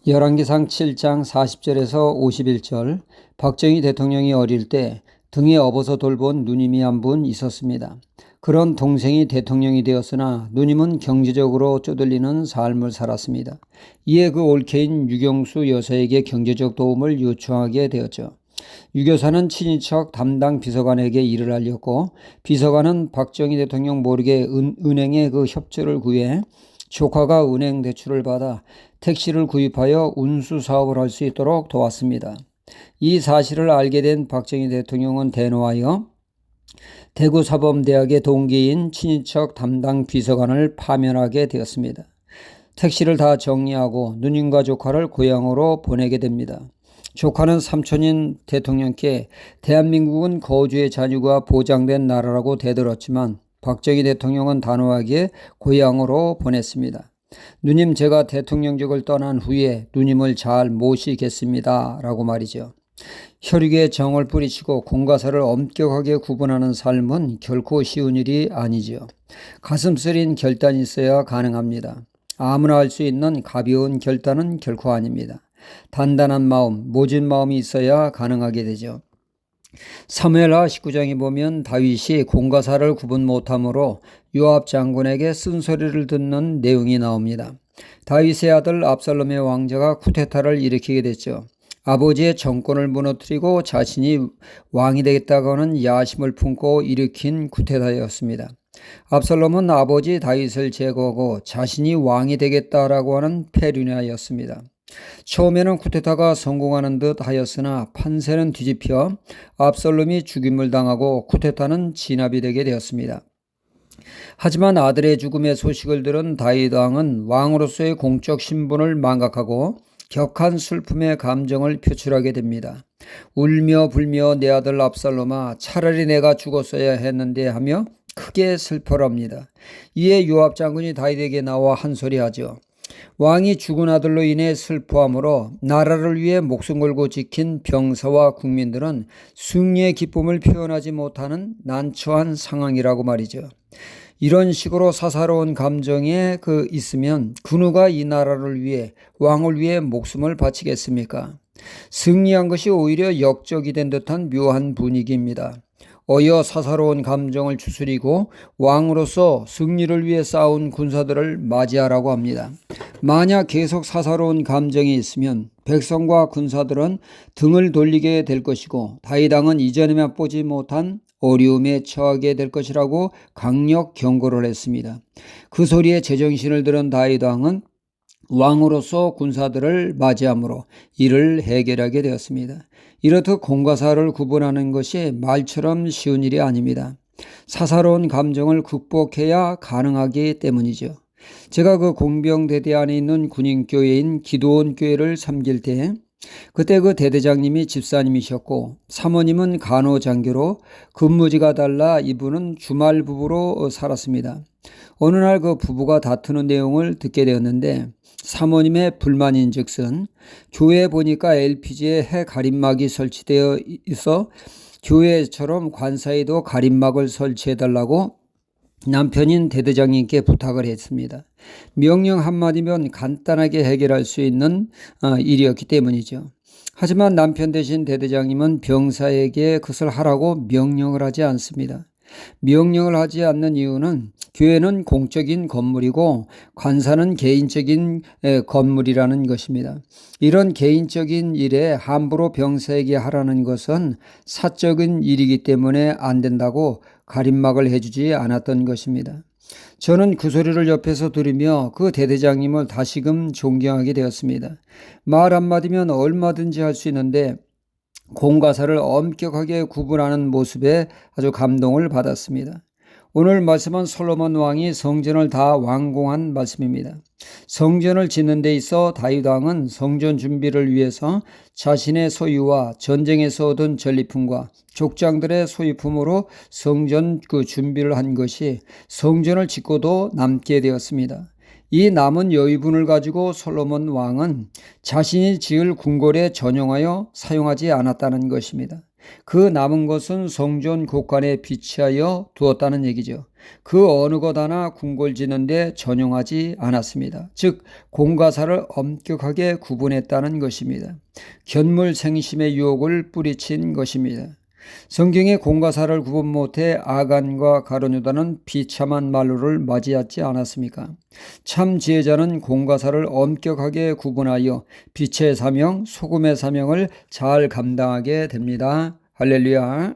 열왕기상 7장 40절에서 51절. 박정희 대통령이 어릴 때 등에 업어서 돌본 누님이 한 분 있었습니다. 그런 동생이 대통령이 되었으나 누님은 경제적으로 쪼들리는 삶을 살았습니다. 이에 그 올케인 유경수 여사에게 경제적 도움을 요청하게 되었죠. 유교사는 친인척 담당 비서관에게 일을 알렸고, 비서관은 박정희 대통령 모르게 은행에 그 협조를 구해 조카가 은행 대출을 받아 택시를 구입하여 운수 사업을 할 수 있도록 도왔습니다. 이 사실을 알게 된 박정희 대통령은 대노하여 대구사범대학의 동기인 친인척 담당 비서관을 파면하게 되었습니다. 택시를 다 정리하고 누님과 조카를 고향으로 보내게 됩니다. 조카는 삼촌인 대통령께 대한민국은 거주의 자유가 보장된 나라라고 대들었지만 박정희 대통령은 단호하게 고향으로 보냈습니다. 누님, 제가 대통령직을 떠난 후에 누님을 잘 모시겠습니다 라고 말이죠. 혈육의 정을 뿌리치고 공과사를 엄격하게 구분하는 삶은 결코 쉬운 일이 아니죠. 가슴 쓰린 결단이 있어야 가능합니다. 아무나 할 수 있는 가벼운 결단은 결코 아닙니다. 단단한 마음, 모진 마음이 있어야 가능하게 되죠. 사무엘하 19장에 보면 다윗이 공과사를 구분 못함으로 요압 장군에게 쓴소리를 듣는 내용이 나옵니다. 다윗의 아들 압살롬의 왕자가 쿠데타를 일으키게 됐죠. 아버지의 정권을 무너뜨리고 자신이 왕이 되겠다고 하는 야심을 품고 일으킨 쿠데타였습니다. 압살롬은 아버지 다윗을 제거하고 자신이 왕이 되겠다라고 하는 페르냐였습니다. 처음에는 쿠데타가 성공하는 듯 하였으나 판세는 뒤집혀 압살롬이 죽임을 당하고 쿠데타는 진압이 되게 되었습니다. 하지만 아들의 죽음의 소식을 들은 다윗 왕은 왕으로서의 공적 신분을 망각하고 격한 슬픔의 감정을 표출하게 됩니다. 울며 불며 내 아들 압살롬아, 차라리 내가 죽었어야 했는데 하며 크게 슬퍼합니다. 이에 요압 장군이 다윗에게 나와 한 소리 하죠. 왕이 죽은 아들로 인해 슬퍼함으로 나라를 위해 목숨 걸고 지킨 병사와 국민들은 승리의 기쁨을 표현하지 못하는 난처한 상황이라고 말이죠. 이런 식으로 사사로운 감정에 있으면 그 누가 이 나라를 위해, 왕을 위해 목숨을 바치겠습니까? 승리한 것이 오히려 역적이 된 듯한 묘한 분위기입니다. 어여 사사로운 감정을 추스리고 왕으로서 승리를 위해 싸운 군사들을 맞이하라고 합니다. 만약 계속 사사로운 감정이 있으면 백성과 군사들은 등을 돌리게 될 것이고 다윗 왕은 이전에 맛보지 못한 어려움에 처하게 될 것이라고 강력 경고를 했습니다. 그 소리에 제정신을 들은 다윗 왕은 왕으로서 군사들을 맞이함으로 이를 해결하게 되었습니다. 이렇듯 공과사를 구분하는 것이 말처럼 쉬운 일이 아닙니다. 사사로운 감정을 극복해야 가능하기 때문이죠. 제가 그 공병대대 안에 있는 군인교회인 기도원교회를 섬길 때 그때 그 대대장님이 집사님이셨고 사모님은 간호장교로 근무지가 달라 이분은 주말 부부로 살았습니다. 어느 날 그 부부가 다투는 내용을 듣게 되었는데 사모님의 불만인즉슨 교회에 보니까 LPG에 해 가림막이 설치되어 있어 교회처럼 관사에도 가림막을 설치해달라고 남편인 대대장님께 부탁을 했습니다. 명령 한마디면 간단하게 해결할 수 있는 일이었기 때문이죠. 하지만 남편 대신 대대장님은 병사에게 그것을 하라고 명령을 하지 않습니다. 명령을 하지 않는 이유는 교회는 공적인 건물이고 관사는 개인적인 건물이라는 것입니다. 이런 개인적인 일에 함부로 병사에게 하라는 것은 사적인 일이기 때문에 안 된다고 가림막을 해주지 않았던 것입니다. 저는 그 소리를 옆에서 들으며 그 대대장님을 다시금 존경하게 되었습니다. 말 한마디면 얼마든지 할 수 있는데 공과사를 엄격하게 구분하는 모습에 아주 감동을 받았습니다. 오늘 말씀은 솔로몬 왕이 성전을 다 완공한 말씀입니다. 성전을 짓는 데 있어 다윗 왕은 성전 준비를 위해서 자신의 소유와 전쟁에서 얻은 전리품과 족장들의 소유품으로 성전 준비를 한 것이 성전을 짓고도 남게 되었습니다. 이 남은 여유분을 가지고 솔로몬 왕은 자신이 지을 궁궐에 전용하여 사용하지 않았다는 것입니다. 그 남은 것은 성전 곳간에 비치하여 두었다는 얘기죠. 그 어느 것 하나 궁궐지는 데 전용하지 않았습니다. 즉 공과사를 엄격하게 구분했다는 것입니다. 견물생심의 유혹을 뿌리친 것입니다. 성경의 공과사를 구분 못해 아간과 가룟 유다는 비참한 말로를 맞이하지 않았습니까? 참 지혜자는 공과사를 엄격하게 구분하여 빛의 사명, 소금의 사명을 잘 감당하게 됩니다. 할렐루야.